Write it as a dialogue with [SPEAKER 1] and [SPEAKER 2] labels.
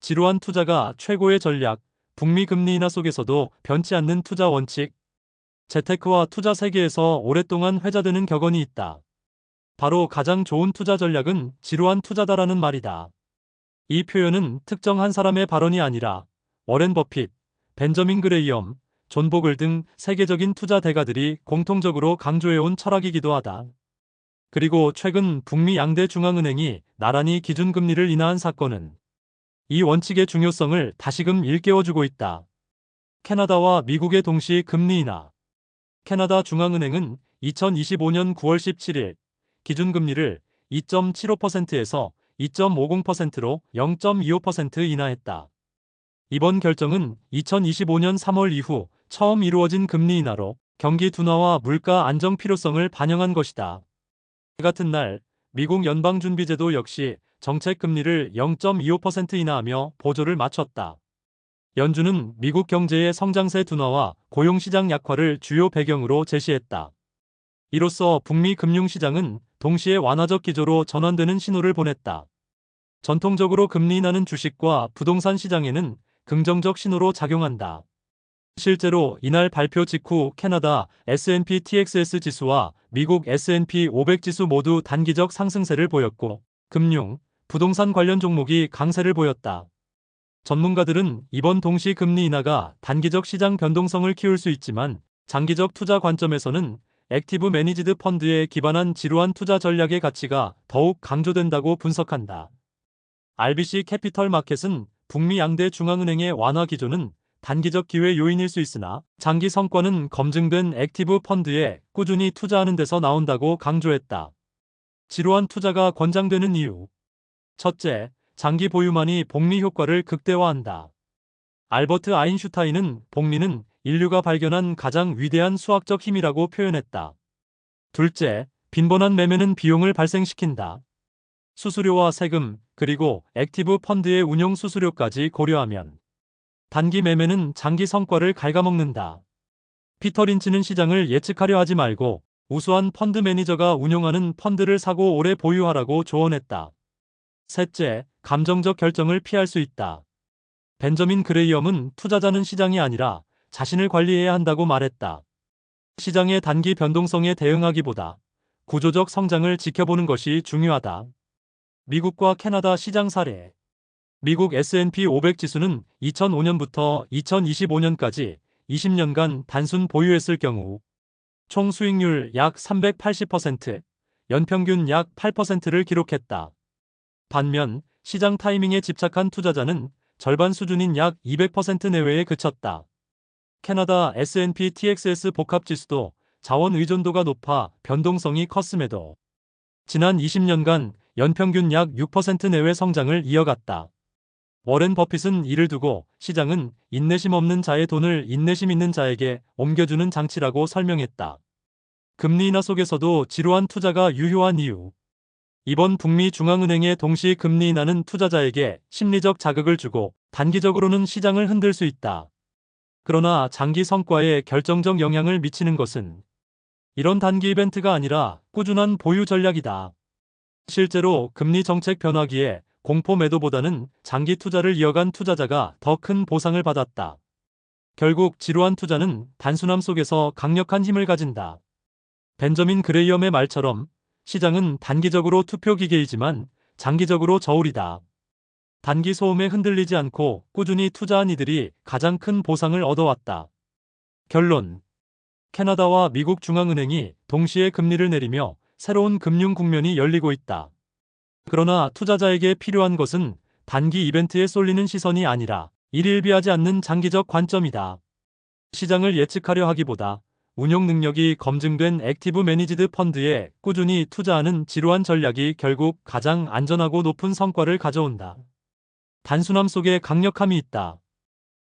[SPEAKER 1] 지루한 투자가 최고의 전략, 북미 금리 인하 속에서도 변치 않는 투자 원칙. 재테크와 투자 세계에서 오랫동안 회자되는 격언이 있다. 바로 가장 좋은 투자 전략은 지루한 투자다라는 말이다. 이 표현은 특정 한 사람의 발언이 아니라 워렌 버핏, 벤저민 그레이엄, 존 보글 등 세계적인 투자 대가들이 공통적으로 강조해온 철학이기도 하다. 그리고 최근 북미 양대 중앙은행이 나란히 기준금리를 인하한 사건은 이 원칙의 중요성을 다시금 일깨워주고 있다. 캐나다와 미국의 동시 금리 인하. 캐나다 중앙은행은 2025년 9월 17일 기준금리를 2.75%에서 2.50%로 0.25% 인하했다. 이번 결정은 2025년 3월 이후 처음 이루어진 금리 인하로 경기 둔화와 물가 안정 필요성을 반영한 것이다. 같은 날 미국 연방준비제도 역시 정책 금리를 0.25% 인하하며 보조를 맞췄다. 연준은 미국 경제의 성장세 둔화와 고용시장 약화를 주요 배경으로 제시했다. 이로써 북미 금융시장은 동시에 완화적 기조로 전환되는 신호를 보냈다. 전통적으로 금리 인하는 주식과 부동산 시장에는 긍정적 신호로 작용한다. 실제로 이날 발표 직후 캐나다 S&P TXS 지수와 미국 S&P 500 지수 모두 단기적 상승세를 보였고 금융, 부동산 관련 종목이 강세를 보였다. 전문가들은 이번 동시 금리 인하가 단기적 시장 변동성을 키울 수 있지만 장기적 투자 관점에서는 액티브 매니지드 펀드에 기반한 지루한 투자 전략의 가치가 더욱 강조된다고 분석한다. RBC 캐피털 마켓은 북미 양대 중앙은행의 완화 기조는 단기적 기회 요인일 수 있으나 장기 성과는 검증된 액티브 펀드에 꾸준히 투자하는 데서 나온다고 강조했다. 지루한 투자가 권장되는 이유. 첫째, 장기 보유만이 복리 효과를 극대화한다. 알버트 아인슈타인은 복리는 인류가 발견한 가장 위대한 수학적 힘이라고 표현했다. 둘째, 빈번한 매매는 비용을 발생시킨다. 수수료와 세금, 그리고 액티브 펀드의 운용 수수료까지 고려하면 단기 매매는 장기 성과를 갉아먹는다. 피터 린치는 시장을 예측하려 하지 말고 우수한 펀드 매니저가 운용하는 펀드를 사고 오래 보유하라고 조언했다. 셋째, 감정적 결정을 피할 수 있다. 벤저민 그레이엄은 투자자는 시장이 아니라 자신을 관리해야 한다고 말했다. 시장의 단기 변동성에 대응하기보다 구조적 성장을 지켜보는 것이 중요하다. 미국과 캐나다 시장 사례. 미국 S&P 500 지수는 2005년부터 2025년까지 20년간 단순 보유했을 경우 총 수익률 약 380%, 연평균 약 8%를 기록했다. 반면 시장 타이밍에 집착한 투자자는 절반 수준인 약 200% 내외에 그쳤다. 캐나다 S&P TXS 복합지수도 자원 의존도가 높아 변동성이 컸음에도 지난 20년간 연평균 약 6% 내외 성장을 이어갔다. 워렌 버핏은 이를 두고 시장은 인내심 없는 자의 돈을 인내심 있는 자에게 옮겨주는 장치라고 설명했다. 금리 인하 속에서도 지루한 투자가 유효한 이유. 이번 북미 중앙은행의 동시 금리 인하는 투자자에게 심리적 자극을 주고 단기적으로는 시장을 흔들 수 있다. 그러나 장기 성과에 결정적 영향을 미치는 것은 이런 단기 이벤트가 아니라 꾸준한 보유 전략이다. 실제로 금리 정책 변화기에 공포 매도보다는 장기 투자를 이어간 투자자가 더 큰 보상을 받았다. 결국 지루한 투자는 단순함 속에서 강력한 힘을 가진다. 벤저민 그레이엄의 말처럼 시장은 단기적으로 투표 기계이지만 장기적으로 저울이다. 단기 소음에 흔들리지 않고 꾸준히 투자한 이들이 가장 큰 보상을 얻어왔다. 결론. 캐나다와 미국 중앙은행이 동시에 금리를 내리며 새로운 금융 국면이 열리고 있다. 그러나 투자자에게 필요한 것은 단기 이벤트에 쏠리는 시선이 아니라 일일비하지 않는 장기적 관점이다. 시장을 예측하려 하기보다 운용 능력이 검증된 액티브 매니지드 펀드에 꾸준히 투자하는 지루한 전략이 결국 가장 안전하고 높은 성과를 가져온다. 단순함 속에 강력함이 있다.